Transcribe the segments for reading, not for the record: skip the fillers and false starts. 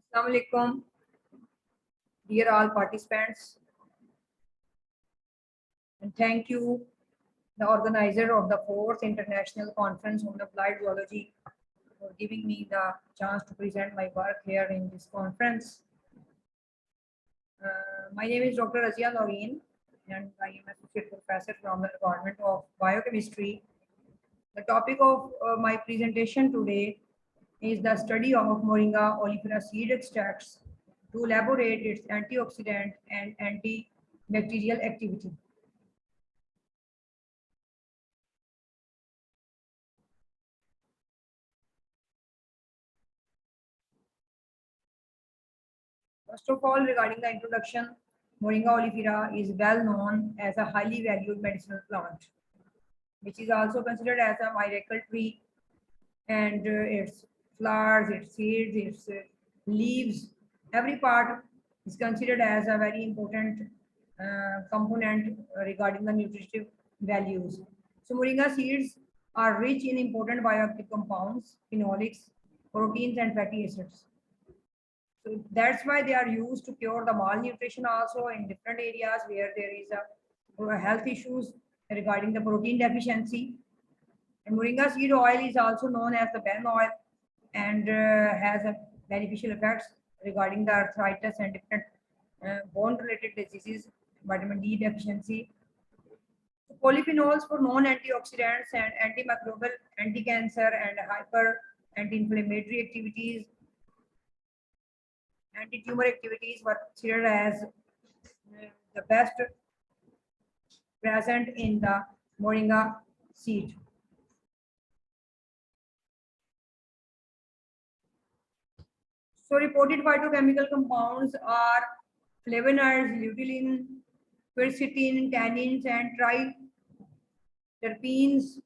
Assalamu alaikum, dear all participants, and thank you, the organizer of the fourth International Conference on Applied Zoology, for giving me the chance to present my work here in this conference. My name is Dr. Razia Noreen, and I am Associate Professor from the Department of Biochemistry. The topic of my presentation today is the study of Moringa oleifera seed extracts to elaborate its antioxidant and antibacterial activity. First of all, regarding the introduction, Moringa oleifera is well known as a highly valued medicinal plant, which is also considered as a miracle tree, and its flowers, its seeds, its leaves, every part is considered as a very important component regarding the nutritive values. So Moringa seeds are rich in important bioactive compounds, phenolics, proteins, and fatty acids. So that's why they are used to cure the malnutrition also in different areas where there is a health issues regarding the protein deficiency. And moringa seed oil is also known as the Ben oil and has a beneficial effects regarding the arthritis and different bone-related diseases, vitamin D deficiency. So polyphenols for non-antioxidants and antimicrobial, anti-cancer, and hyper anti-inflammatory activities. Anti-tumor activities were considered as the best present in the moringa seed. So reported phytochemical compounds are flavonoids, lutein, quercetin, tannins, and triterpenes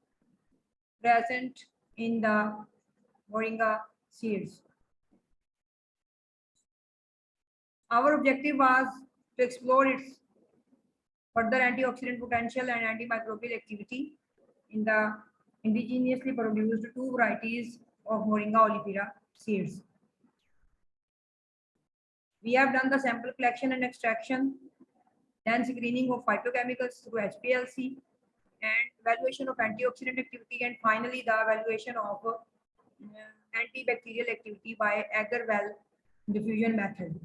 present in the moringa seeds. Our objective was to explore its further antioxidant potential and antimicrobial activity in the indigenously produced two varieties of Moringa oleifera seeds. We have done the sample collection and extraction, then screening of phytochemicals through HPLC, and evaluation of antioxidant activity, and finally the evaluation of antibacterial activity by agar-well diffusion method.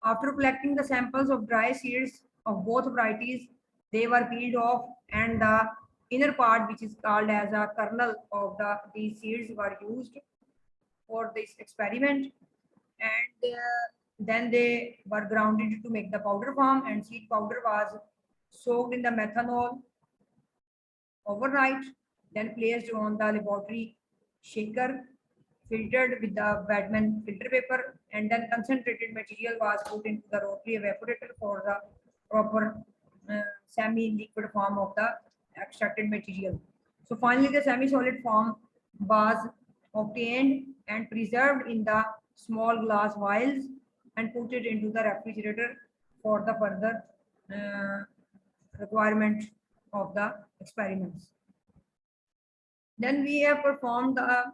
After collecting the samples of dry seeds of both varieties, they were peeled off, and the inner part, which is called as a kernel of these seeds, were used for this experiment, and then they were grounded to make the powder form, and seed powder was soaked in the methanol overnight, then placed on the laboratory shaker, filtered with the Badman filter paper, and then concentrated material was put into the rotary evaporator for the proper semi-liquid form of the extracted material. So finally, the semi-solid form was obtained and preserved in the small glass vials and put it into the refrigerator for the further requirement of the experiments. Then we have performed the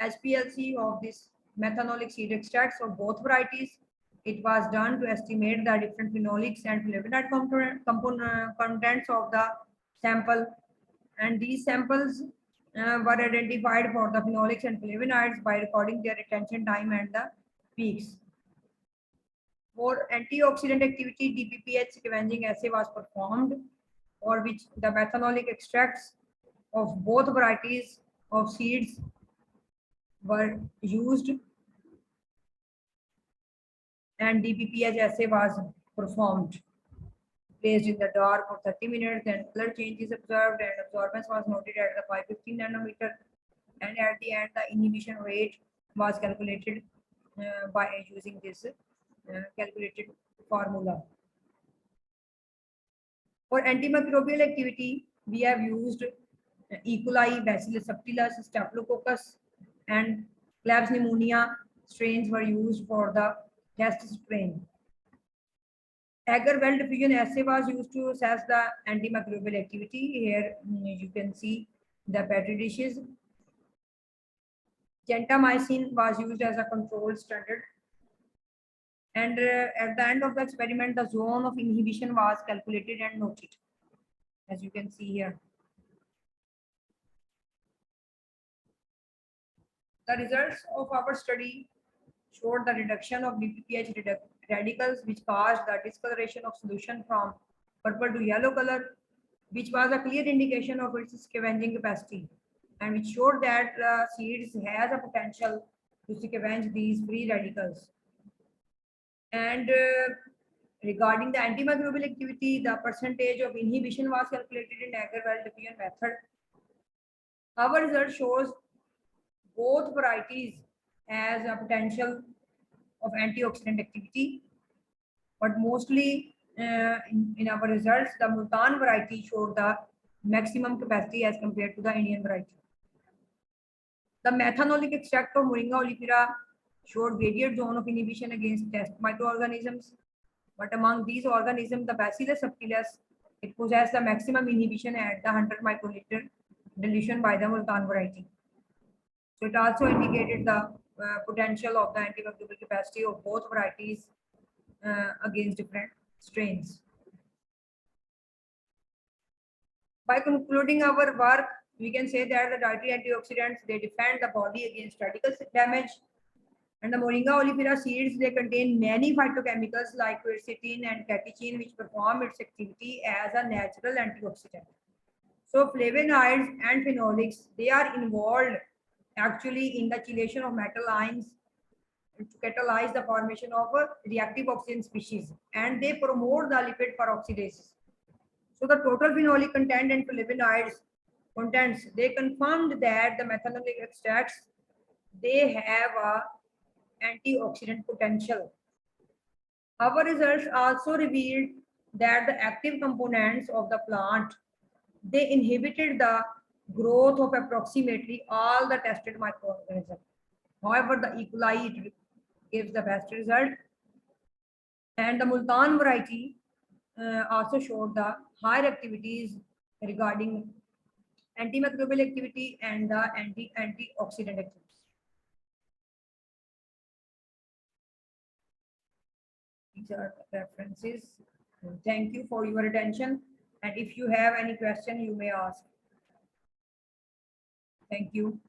HPLC of this methanolic seed extracts of both varieties. It was done to estimate the different phenolics and flavonoid contents of the sample, and these samples were identified for the phenolics and flavonoids by recording their retention time and the peaks. For antioxidant activity, DPPH scavenging assay was performed, for which the methanolic extracts of both varieties of seeds were used, and DPPH assay was performed. Placed in the dark for 30 minutes, then color changes observed, and absorbance was noted at the 515 nanometer, and at the end the inhibition rate was calculated by using this calculated formula. For antimicrobial activity, we have used E. coli, Bacillus subtilis, Staphylococcus, and Klebsiella pneumonia strains were used for the test strain. Agar-well diffusion assay was used to assess the antimicrobial activity. Here you can see the petri dishes Gentamicin was used as a control standard. And at the end of the experiment, the zone of inhibition was calculated and noted, as you can see here. The results of our study showed the reduction of DPPH radicals, which caused the discoloration of solution from purple to yellow color, which was a clear indication of its scavenging capacity, and which showed that seeds has a potential to scavenge these free radicals. And regarding the antimicrobial activity, the percentage of inhibition was calculated in Agarwal diffusion method. Our result shows both varieties as a potential of antioxidant activity, but mostly in our results, the Multan variety showed the maximum capacity as compared to the Indian variety. The methanolic extract of Moringa oleifera showed varied zone of inhibition against test microorganisms, but among these organisms, the Bacillus subtilis, it possessed the maximum inhibition at the 100 microliter dilution by the Multan variety. So it also indicated the potential of the antimicrobial capacity of both varieties against different strains. By concluding our work, we can say that the dietary antioxidants, they defend the body against radical damage. And the Moringa oleifera seeds, they contain many phytochemicals like quercetin and catechin, which perform its activity as a natural antioxidant. So flavonoids and phenolics, they are involved actually in the chelation of metal ions to catalyze the formation of a reactive oxygen species, and they promote the lipid peroxidase. So the total phenolic content and flavonoids contents, they confirmed that the methanolic extracts, they have a antioxidant potential. Our results also revealed that the active components of the plant, they inhibited the growth of approximately all the tested microorganisms. However, the E. coli gives the best result, and the Multan variety also showed the higher activities regarding antimicrobial activity and the antioxidant activities. These are the references. Thank you for your attention. And if you have any question, you may ask. Thank you.